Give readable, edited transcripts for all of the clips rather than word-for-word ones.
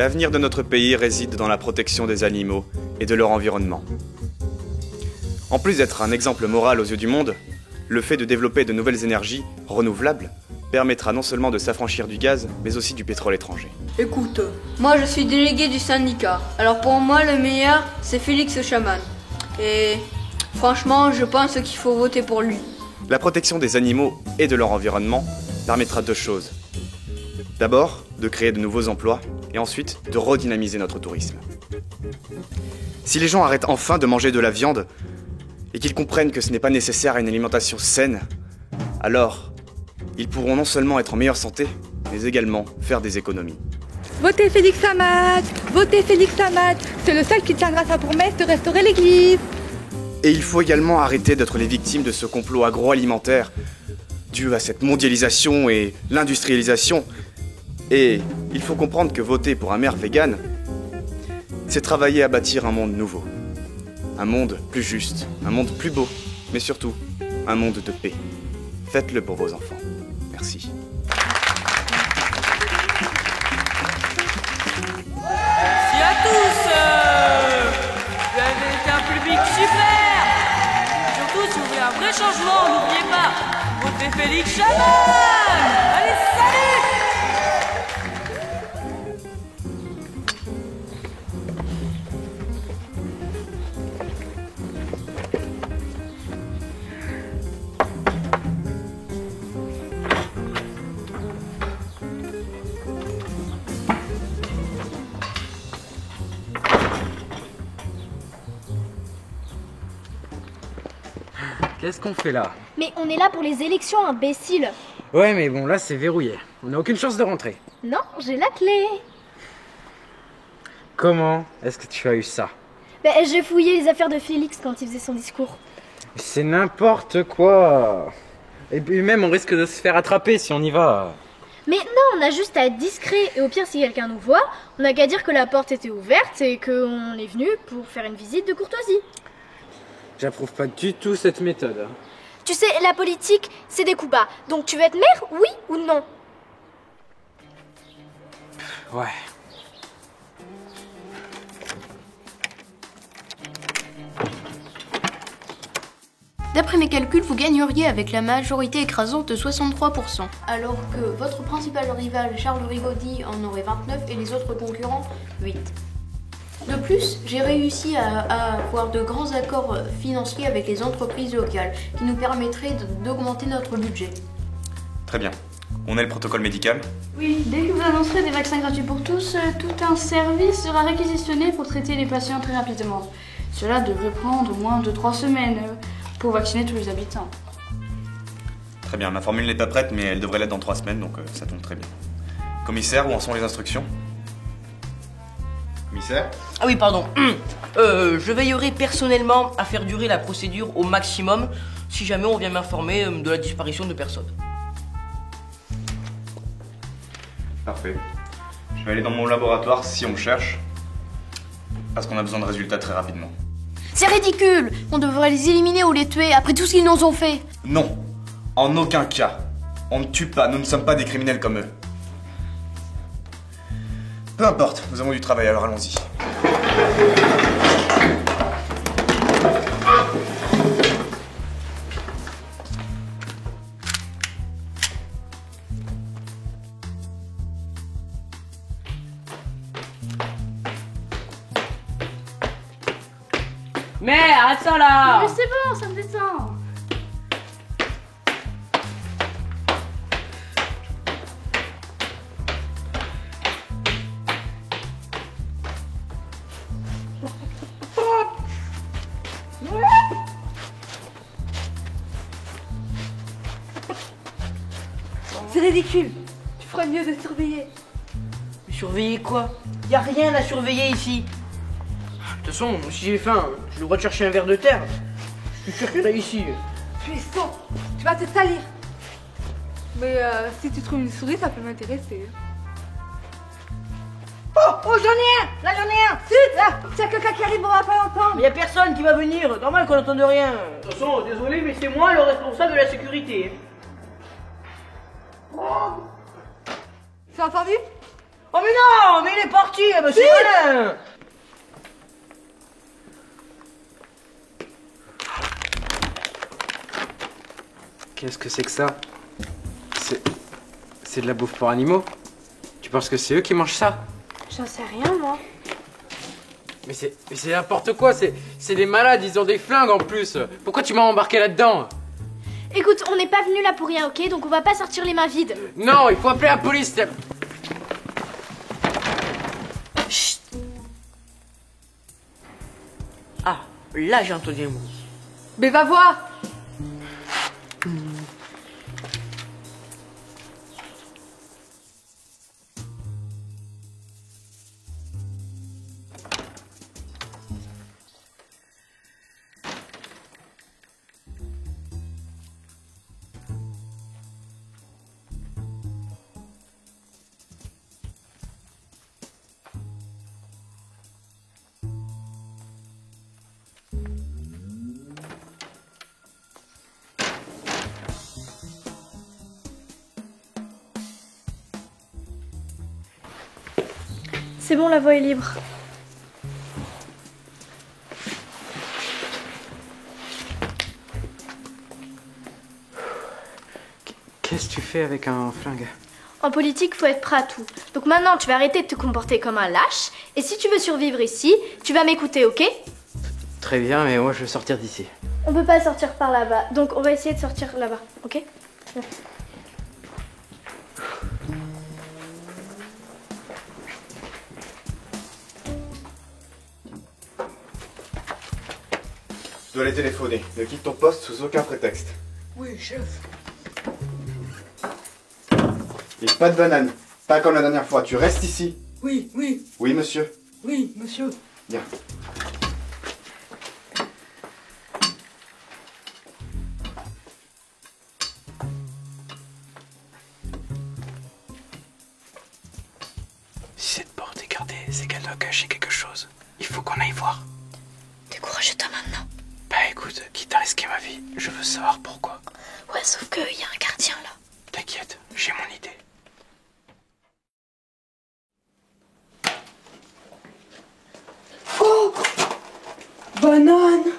L'avenir de notre pays réside dans la protection des animaux et de leur environnement. En plus d'être un exemple moral aux yeux du monde, le fait de développer de nouvelles énergies renouvelables permettra non seulement de s'affranchir du gaz, mais aussi du pétrole étranger. Écoute, moi je suis délégué du syndicat. Alors pour moi le meilleur, c'est Félix Chaman. Et franchement, je pense qu'il faut voter pour lui. La protection des animaux et de leur environnement permettra deux choses. D'abord, de créer de nouveaux emplois, et ensuite, de redynamiser notre tourisme. Si les gens arrêtent enfin de manger de la viande, et qu'ils comprennent que ce n'est pas nécessaire à une alimentation saine, alors, ils pourront non seulement être en meilleure santé, mais également faire des économies. Votez Félix Chaman! Votez Félix Chaman! C'est le seul qui tiendra sa promesse de restaurer l'église! Et il faut également arrêter d'être les victimes de ce complot agroalimentaire dû à cette mondialisation et l'industrialisation. Et il faut comprendre que voter pour un maire vegan, c'est travailler à bâtir un monde nouveau. Un monde plus juste, un monde plus beau, mais surtout, un monde de paix. Faites-le pour vos enfants. Merci. Merci à tous. Vous avez été un public super. Surtout si vous voulez un vrai changement, n'oubliez pas, votez Félix Chaman. Allez, salut. Qu'est-ce qu'on fait là? Mais on est là pour les élections, imbécile. Ouais, mais bon, là c'est verrouillé. On n'a aucune chance de rentrer. Non, j'ai la clé. Comment est-ce que tu as eu ça? Ben, j'ai fouillé les affaires de Félix quand il faisait son discours. C'est n'importe quoi. Et puis même, on risque de se faire attraper si on y va. Mais non, on a juste à être discret. Et au pire, si quelqu'un nous voit, on n'a qu'à dire que la porte était ouverte et qu'on est venu pour faire une visite de courtoisie. J'approuve pas du tout cette méthode. Tu sais, la politique, c'est des coups bas. Donc tu veux être maire, oui ou non? Ouais. D'après mes calculs, vous gagneriez avec la majorité écrasante de 63%, alors que votre principal rival Charles Rigaudy en aurait 29 et les autres concurrents 8. De plus, j'ai réussi à avoir de grands accords financiers avec les entreprises locales qui nous permettraient d'augmenter notre budget. Très bien. On a le protocole médical. Oui, dès que vous annoncerez des vaccins gratuits pour tous, tout un service sera réquisitionné pour traiter les patients très rapidement. Cela devrait prendre moins de 3 semaines pour vacciner tous les habitants. Très bien, ma formule n'est pas prête, mais elle devrait l'être dans 3 semaines, donc ça tombe très bien. Commissaire, où en sont les instructions? Commissaire? Ah oui, pardon. Je veillerai personnellement à faire durer la procédure au maximum si jamais on vient m'informer de la disparition de personnes. Parfait. Je vais aller dans mon laboratoire si on me cherche, parce qu'on a besoin de résultats très rapidement. C'est ridicule! On devrait les éliminer ou les tuer après tout ce qu'ils nous ont fait! Non, en aucun cas. On ne tue pas, nous ne sommes pas des criminels comme eux. Peu importe, nous avons du travail, alors allons-y. Mais arrête ça là! Mais c'est bon, ça me descend. C'est ridicule. Tu ferais mieux de surveiller. Mais surveiller quoi? Y a rien à surveiller ici. De toute façon, si j'ai faim, j'ai le droit de chercher un verre de terre. Je suis sûr qu'il y en a ici. Tu es sot. Tu vas te salir. Mais si tu trouves une souris, ça peut m'intéresser. Oh, j'en ai un! Là, j'en ai un! Zut, là, il y a quelqu'un qui arrive, on va pas l'entendre. Mais y a personne qui va venir. Normal qu'on n'entende rien. De toute façon, désolé, mais c'est moi le responsable de la sécurité. C'est entendu? Oh mais non, mais il est parti, bah c'est malin. Qu'est-ce que c'est que ça? C'est de la bouffe pour animaux? Tu penses que c'est eux qui mangent ça? J'en sais rien, moi. Mais c'est n'importe quoi, c'est des malades, ils ont des flingues en plus. Pourquoi tu m'as embarqué là-dedans? Écoute, on n'est pas venu là pour rien, ok? Donc on va pas sortir les mains vides. Non, il faut appeler la police. Chut. Ah, là j'ai entendu un mot. Mais va voir. C'est bon, la voie est libre. Qu'est-ce que tu fais avec un flingue? En politique, faut être prêt à tout. Donc maintenant, tu vas arrêter de te comporter comme un lâche. Et si tu veux survivre ici, tu vas m'écouter, ok? Très bien, mais moi je veux sortir d'ici. On peut pas sortir par là-bas. Donc on va essayer de sortir là-bas, ok? Viens. Je dois les téléphoner. Ne quitte ton poste sous aucun prétexte. Oui, chef. Et pas de banane. Pas comme la dernière fois. Tu restes ici. Oui, oui, Oui, monsieur. oui, monsieur. Bien. Si cette porte est gardée, c'est qu'elle doit cacher quelque chose. Il faut qu'on aille voir. Décourage-toi maintenant. Bah écoute, quitte à risquer ma vie, je veux savoir pourquoi. Ouais, sauf qu'il y a un gardien là. T'inquiète, j'ai mon idée. Oh, banane.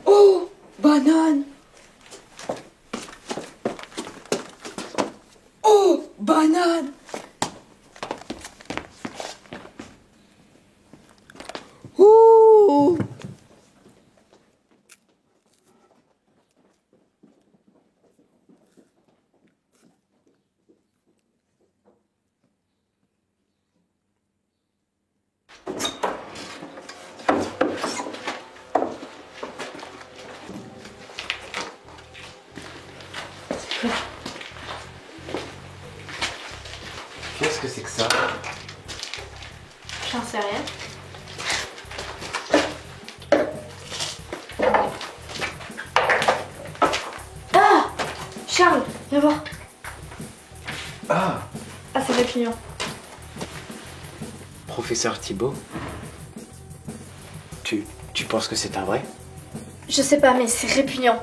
Oh, banane. Oh, banane. Oh. Qu'est-ce que c'est que ça? J'en sais rien. Ah! Charles, viens voir. Ah! Ah, c'est répugnant. Professeur Thibault? Tu penses que c'est un vrai? Je sais pas, mais c'est répugnant.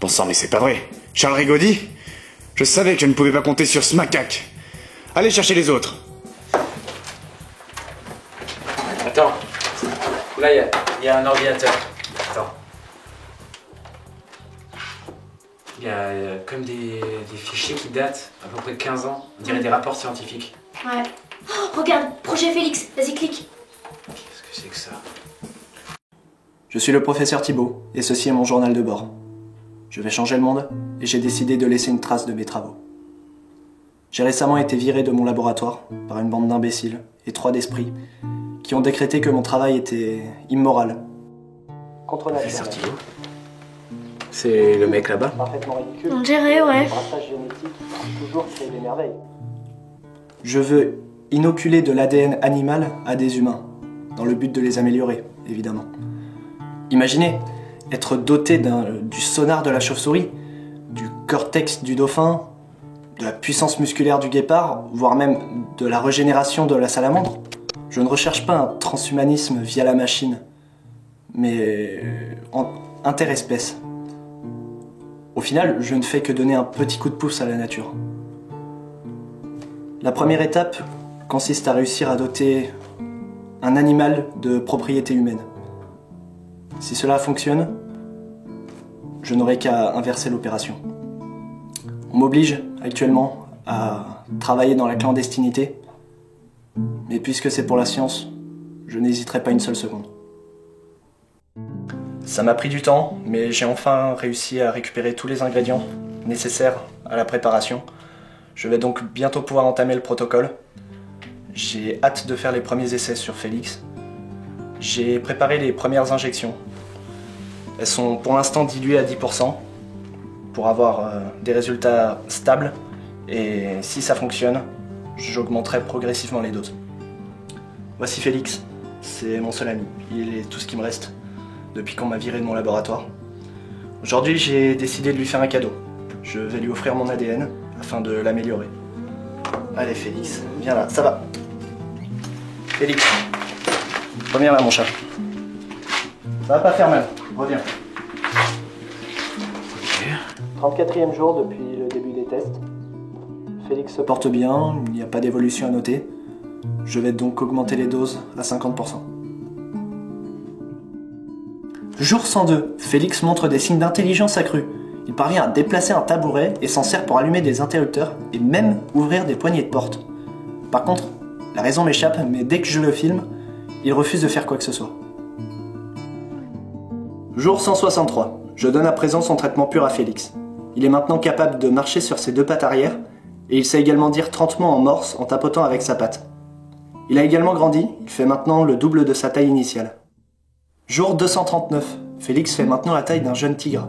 Bon sang, mais c'est pas vrai. Charles Rigaudy? Je savais que je ne pouvais pas compter sur ce macaque. Allez chercher les autres. Attends. Là, il y a un ordinateur. Attends. Il y a comme des fichiers qui datent à peu près de 15 ans. On dirait des rapports scientifiques. Ouais. Oh, regarde, projet Félix, vas-y, clique. Qu'est-ce que c'est que ça? Je suis le professeur Thibault, et ceci est mon journal de bord. Je vais changer le monde, et j'ai décidé de laisser une trace de mes travaux. J'ai récemment été viré de mon laboratoire par une bande d'imbéciles, étroits d'esprit, qui ont décrété que mon travail était immoral. Contre Professeur Thibault? C'est le mec là-bas? Parfaitement ridicule. On dirait, ouais. Le brassage génétique peut toujours créer des merveilles. Je veux inoculer de l'ADN animal à des humains, dans le but de les améliorer, évidemment. Imaginez, être doté du sonar de la chauve-souris, du cortex du dauphin, de la puissance musculaire du guépard, voire même de la régénération de la salamandre. Je ne recherche pas un transhumanisme via la machine, mais interespèce. Au final, je ne fais que donner un petit coup de pouce à la nature. La première étape consiste à réussir à doter un animal de propriété humaine. Si cela fonctionne, je n'aurai qu'à inverser l'opération. On m'oblige actuellement à travailler dans la clandestinité, mais puisque c'est pour la science, je n'hésiterai pas une seule seconde. Ça m'a pris du temps, mais j'ai enfin réussi à récupérer tous les ingrédients nécessaires à la préparation. Je vais donc bientôt pouvoir entamer le protocole. J'ai hâte de faire les premiers essais sur Félix. J'ai préparé les premières injections. Elles sont pour l'instant diluées à 10% pour avoir des résultats stables. Et si ça fonctionne, j'augmenterai progressivement les doses. Voici Félix, c'est mon seul ami. Il est tout ce qui me reste depuis qu'on m'a viré de mon laboratoire. Aujourd'hui, j'ai décidé de lui faire un cadeau. Je vais lui offrir mon ADN afin de l'améliorer. Allez Félix, viens là, ça va. Félix, reviens là mon chat. Ça va pas faire mal, reviens. 34e jour depuis le début des tests. Félix se porte bien, il n'y a pas d'évolution à noter. Je vais donc augmenter les doses à 50%. Jour 102, Félix montre des signes d'intelligence accrue. Il parvient à déplacer un tabouret et s'en sert pour allumer des interrupteurs et même ouvrir des poignées de porte. Par contre, la raison m'échappe, mais dès que je le filme, il refuse de faire quoi que ce soit. Jour 163, je donne à présent son traitement pur à Félix. Il est maintenant capable de marcher sur ses deux pattes arrière et il sait également dire 30 mots en morse en tapotant avec sa patte. Il a également grandi, il fait maintenant le double de sa taille initiale. Jour 239, Félix fait maintenant la taille d'un jeune tigre.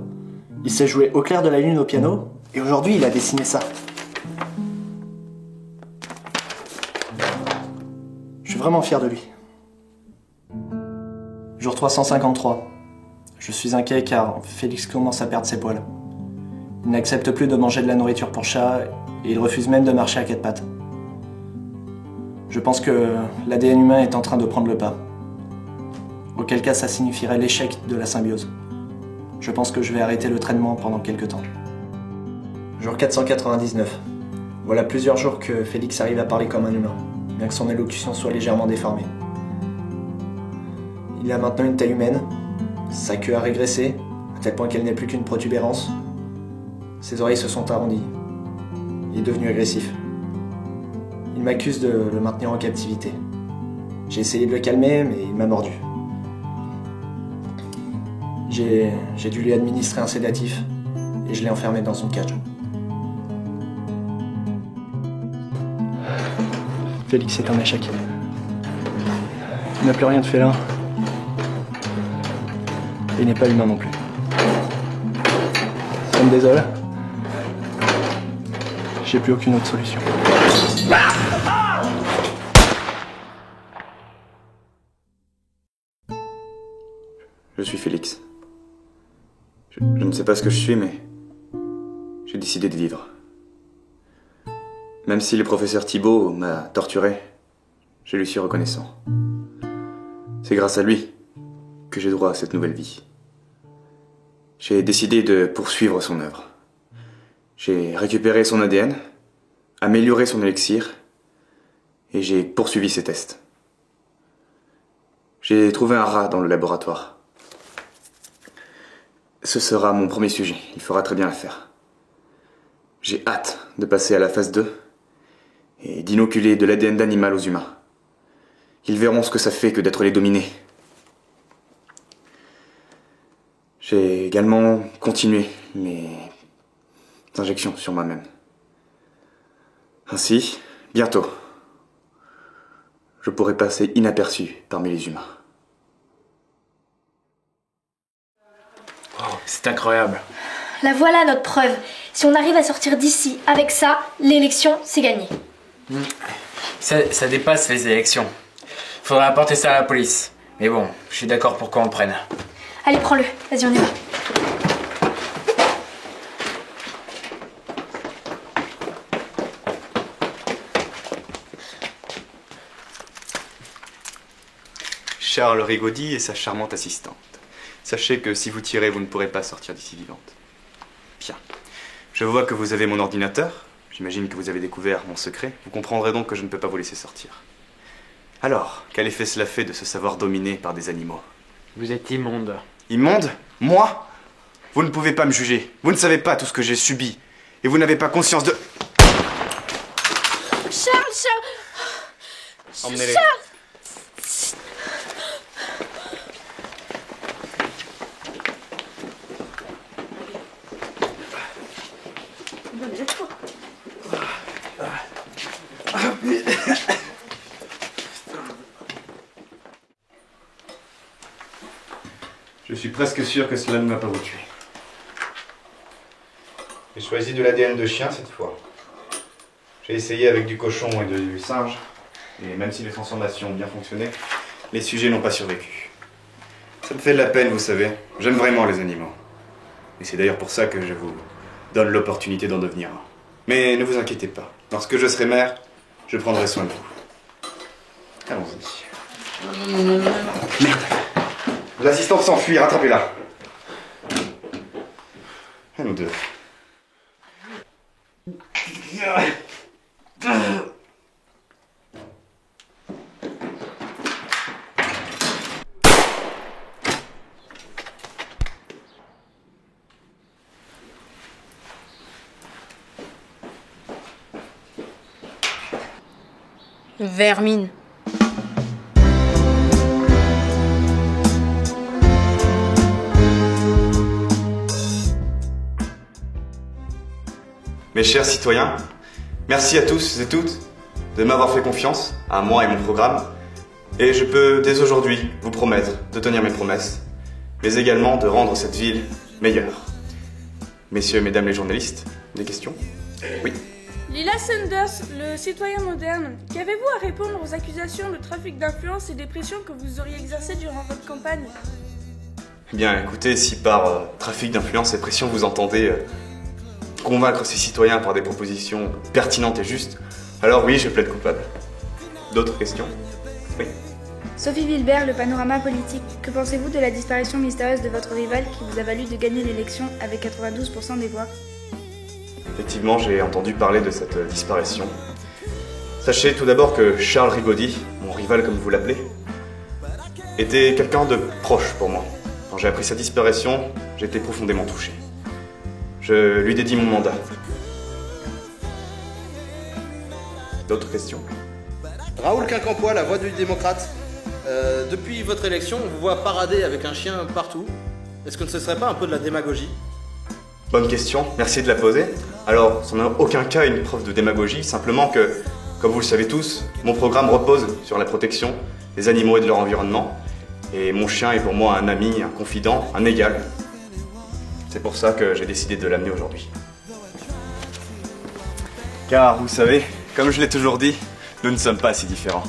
Il sait jouer au clair de la lune au piano, et aujourd'hui il a dessiné ça. Je suis vraiment fier de lui. Jour 353. Je suis inquiet car Félix commence à perdre ses poils. Il n'accepte plus de manger de la nourriture pour chat, et il refuse même de marcher à quatre pattes. Je pense que l'ADN humain est en train de prendre le pas. Auquel cas ça signifierait l'échec de la symbiose. Je pense que je vais arrêter le traitement pendant quelques temps. Jour 499. Voilà plusieurs jours que Félix arrive à parler comme un humain, bien que son élocution soit légèrement déformée. Il a maintenant une taille humaine, sa queue a régressé, à tel point qu'elle n'est plus qu'une protubérance. Ses oreilles se sont arrondies. Il est devenu agressif. Il m'accuse de le maintenir en captivité. J'ai essayé de le calmer, mais il m'a mordu. J'ai dû lui administrer un sédatif et je l'ai enfermé dans une cage. Félix est un échec. Il n'a plus rien de félin. Et il n'est pas humain non plus. Ça me désole. J'ai plus aucune autre solution. Je suis Félix. Je ne sais pas ce que je suis, mais j'ai décidé de vivre. Même si le professeur Thibault m'a torturé, je lui suis reconnaissant. C'est grâce à lui que j'ai droit à cette nouvelle vie. J'ai décidé de poursuivre son œuvre. J'ai récupéré son ADN, amélioré son élixir, et j'ai poursuivi ses tests. J'ai trouvé un rat dans le laboratoire. Ce sera mon premier sujet, il fera très bien l'affaire. J'ai hâte de passer à la phase 2 et d'inoculer de l'ADN d'animal aux humains. Ils verront ce que ça fait que d'être les dominés. J'ai également continué mes injections sur moi-même. Ainsi, bientôt, je pourrai passer inaperçu parmi les humains. Oh, c'est incroyable. La voilà notre preuve. Si on arrive à sortir d'ici avec ça, l'élection, c'est gagné. Ça dépasse les élections. Faudra apporter ça à la police. Mais bon, je suis d'accord pour qu'on le prenne. Allez, prends-le. Vas-y, on y va. Charles Rigaudy et sa charmante assistante. Sachez que si vous tirez, vous ne pourrez pas sortir d'ici vivante. Bien. Je vois que vous avez mon ordinateur. J'imagine que vous avez découvert mon secret. Vous comprendrez donc que je ne peux pas vous laisser sortir. Alors, quel effet cela fait de se savoir dominé par des animaux? Vous êtes immonde. Immonde? Moi? Vous ne pouvez pas me juger. Vous ne savez pas tout ce que j'ai subi. Et vous n'avez pas conscience de... Charles. Emmenez-les. Je suis presque sûr que cela ne va pas vous tuer. J'ai choisi de l'ADN de chien cette fois. J'ai essayé avec du cochon et du singe. Et même si les transformations ont bien fonctionné, les sujets n'ont pas survécu. Ça me fait de la peine, vous savez. J'aime vraiment les animaux. Et c'est d'ailleurs pour ça que je vous donne l'opportunité d'en devenir un. Mais ne vous inquiétez pas. Lorsque je serai maire, je prendrai soin de vous. Allons-y. Merde. L'assistante s'enfuit, rattrapez-la. À nous deux. Vermine. Mes chers citoyens, merci à tous et toutes de m'avoir fait confiance, à moi et mon programme. Et je peux dès aujourd'hui vous promettre de tenir mes promesses, mais également de rendre cette ville meilleure. Messieurs, mesdames les journalistes, des questions? Oui. Lila Sanders, le citoyen moderne, qu'avez-vous à répondre aux accusations de trafic d'influence et des pressions que vous auriez exercées durant votre campagne? Eh bien, écoutez, si par trafic d'influence et pression vous entendez convaincre ces citoyens par des propositions pertinentes et justes, alors oui, je plaide coupable. D'autres questions? Oui. Sophie Wilbert, le panorama politique. Que pensez-vous de la disparition mystérieuse de votre rival qui vous a valu de gagner l'élection avec 92% des voix? Effectivement, j'ai entendu parler de cette disparition. Sachez tout d'abord que Charles Rigaudy, mon rival comme vous l'appelez, était quelqu'un de proche pour moi. Quand j'ai appris sa disparition, j'ai été profondément touché. Je lui dédie mon mandat. D'autres questions? Raoul Quincampoix, la voix du démocrate. Depuis votre élection, on vous voit parader avec un chien partout. Est-ce que ce ne serait pas un peu de la démagogie? Bonne question, merci de la poser. Alors, ce n'est en aucun cas une preuve de démagogie, simplement que, comme vous le savez tous, mon programme repose sur la protection des animaux et de leur environnement. Et mon chien est pour moi un ami, un confident, un égal. C'est pour ça que j'ai décidé de l'amener aujourd'hui. Car, vous savez, comme je l'ai toujours dit, nous ne sommes pas si différents.